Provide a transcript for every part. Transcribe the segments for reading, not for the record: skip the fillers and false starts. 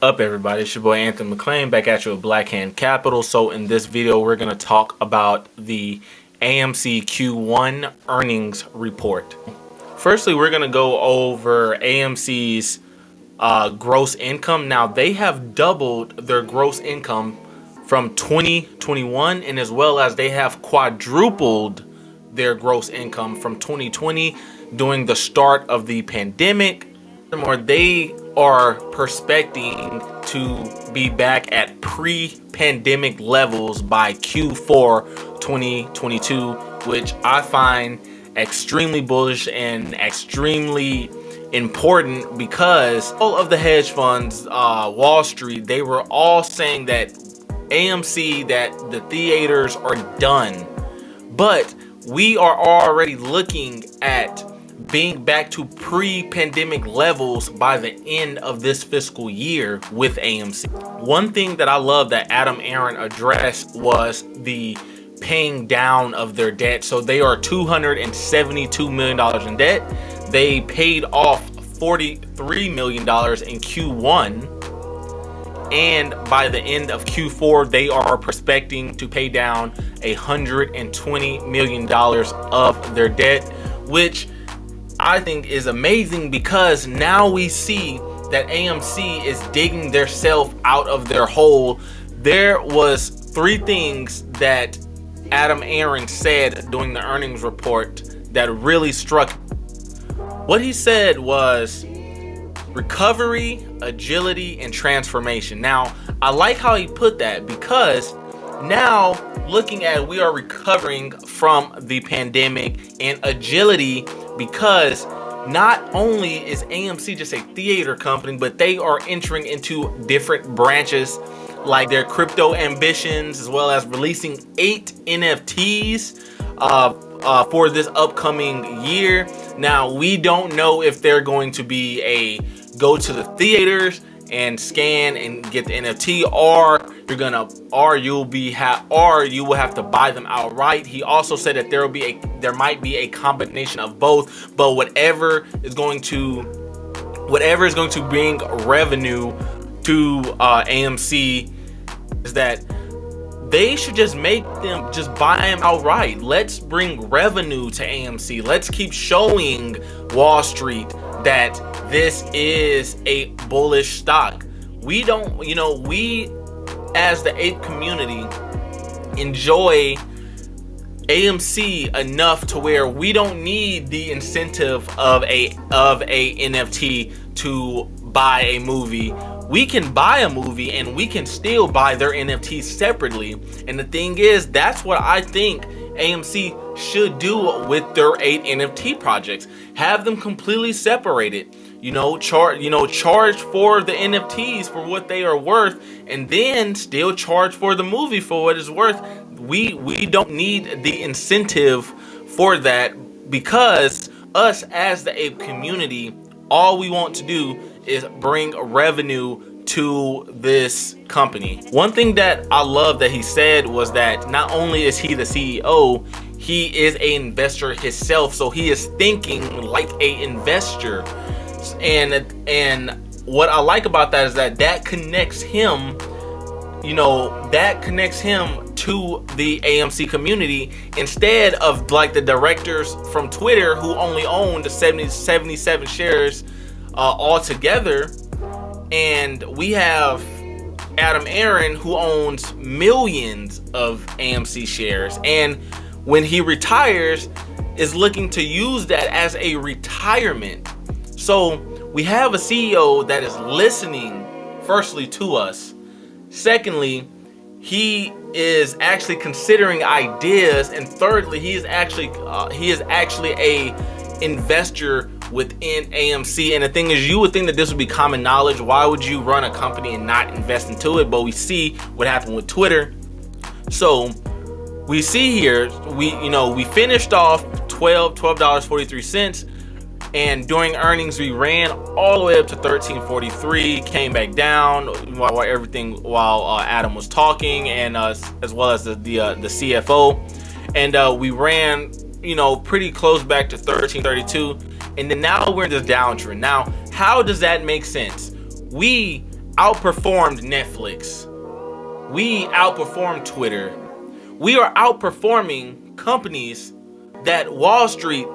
Up everybody, it's your boy Anthony McClain back at you with Black Hand Capital. So in this video we're going to talk about the AMC Q1 earnings report. Firstly, we're going to go over AMC's gross income. Now they have doubled their gross income from 2021, and as well as they have quadrupled their gross income from 2020 during the start of the pandemic. Or they are prospecting to be back at pre-pandemic levels by Q4 2022, which I find extremely bullish and extremely important, because all of the hedge funds, Wall Street, they were all saying that AMC, that the theaters are done, but we are already looking at being back to pre-pandemic levels by the end of this fiscal year with AMC. One thing that I love that Adam Aron addressed was the paying down of their debt. So they are $272 million in debt. They paid off $43 million in Q1. And by the end of Q4, they are prospecting to pay down $120 million of their debt, which I think is amazing, because now we see that AMC is digging theirself out of their hole. There was three things that Adam Aron said during the earnings report that really struck. What he said was recovery, agility, and transformation. Now, I like how he put that, because now looking at, we are recovering from the pandemic, and agility, because not only is AMC just a theater company, but they are entering into different branches like their crypto ambitions, as well as releasing 8 NFTs for this upcoming year. Now, we don't know if they're going to be a go to the theaters and scan and get the NFT, or you will have to buy them outright. He also said that there might be a combination of both, but whatever is going to bring revenue to AMC is that they should just buy them outright. Let's bring revenue to AMC. Let's keep showing Wall Street that this is a bullish stock. We as the ape community enjoy AMC enough to where we don't need the incentive of a NFT to buy a movie. We can buy a movie and we can still buy their NFTs separately. And the thing is, that's what I think AMC should do with their 8 NFT projects. Have them completely separated. Charge for the NFTs for what they are worth, and then still charge for the movie for what it's worth. We don't need the incentive for that, because us as the ape community, all we want to do is bring revenue to this company. One thing that I love that he said was that not only is he the CEO, he is an investor himself, so he is thinking like an investor. And what I like about that is that connects him, to the AMC community, instead of like the directors from Twitter who only own the 77 shares altogether. And we have Adam Aron, who owns millions of AMC shares, and when he retires is looking to use that as a retirement. So we have a CEO that is listening, firstly, to us. Secondly, he is actually considering ideas, and thirdly, he is actually a investor within AMC. And the thing is, you would think that this would be common knowledge. Why would you run a company and not invest into it? But we see what happened with Twitter. So we see here, we finished off $12.43. And during earnings, we ran all the way up to $13.43, came back down while Adam was talking, and as well as the CFO, and we ran pretty close back to $13.32, and then now we're in this downtrend. Now, how does that make sense? We outperformed Netflix. We outperformed Twitter. We are outperforming companies that Wall Street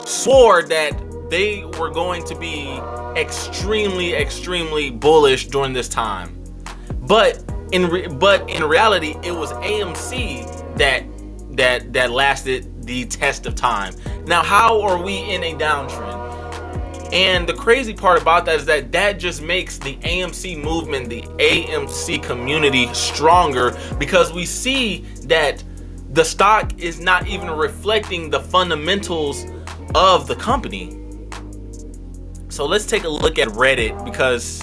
swore that they were going to be extremely bullish during this time. But in reality, it was AMC that lasted the test of time. Now, how are we in a downtrend? And the crazy part about that is that just makes the AMC movement, the AMC community stronger, because we see that the stock is not even reflecting the fundamentals of the company. So let's take a look at Reddit, because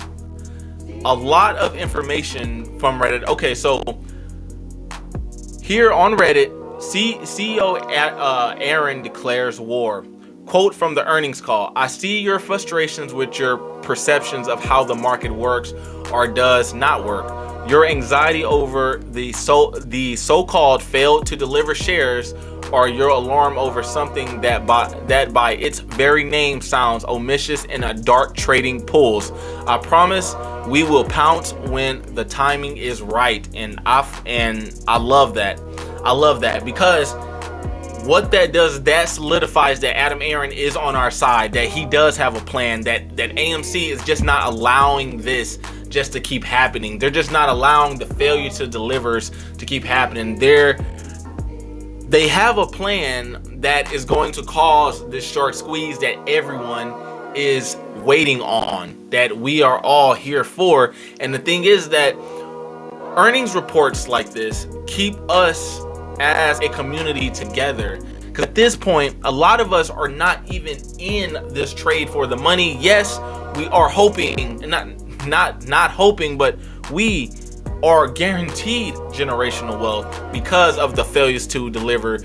a lot of information from Reddit. Okay, so here on Reddit, CEO Aaron declares war. Quote from the earnings call: "I see your frustrations with your perceptions of how the market works or does not work. Your anxiety over the so-called failed to deliver shares, or your alarm over something that by its very name sounds ominous in a dark trading pools. I promise we will pounce when the timing is right." And I love that. I love that, because what that does, that solidifies that Adam Aron is on our side, that he does have a plan, that AMC is just not allowing this just to keep happening. They're just not allowing the failure to delivers to keep happening. They have a plan that is going to cause this short squeeze that everyone is waiting on, that we are all here for. And the thing is that earnings reports like this keep us as a community together, because at this point, a lot of us are not even in this trade for the money. Yes, we are hoping, and not hoping, but we are guaranteed generational wealth because of the failures to deliver.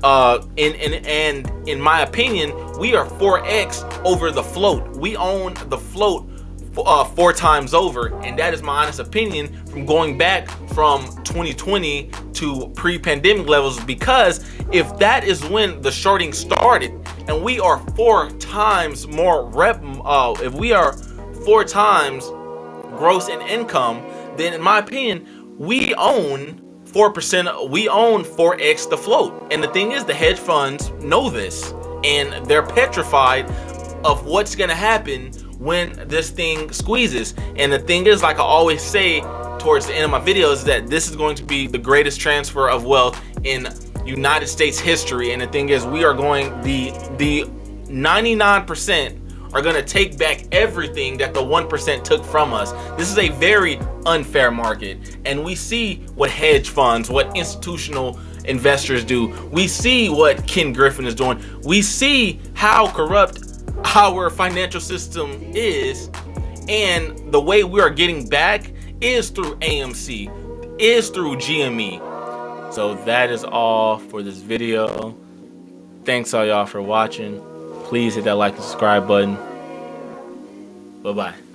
And in my opinion, we are 4x over the float. We own the float 4 times over, and that is my honest opinion from going back from 2020 to pre-pandemic levels, because if that is when the shorting started, and we are 4 times more if we are 4 times gross in income, then in my opinion, we own 4%. We own 4x the float. And the thing is, the hedge funds know this, and they're petrified of what's going to happen when this thing squeezes. And the thing is, like I always say towards the end of my videos, that this is going to be the greatest transfer of wealth in United States history. And the thing is, we are going, the 99% are going to take back everything that the 1% took from us. This is a very unfair market, and we see what hedge funds, what institutional investors do. We see what Ken Griffin is doing. We see how corrupt our financial system is, and the way we are getting back is through AMC, is through GME. So that is all for this video. Thanks all y'all for watching. Please hit that like and subscribe button. Bye-bye.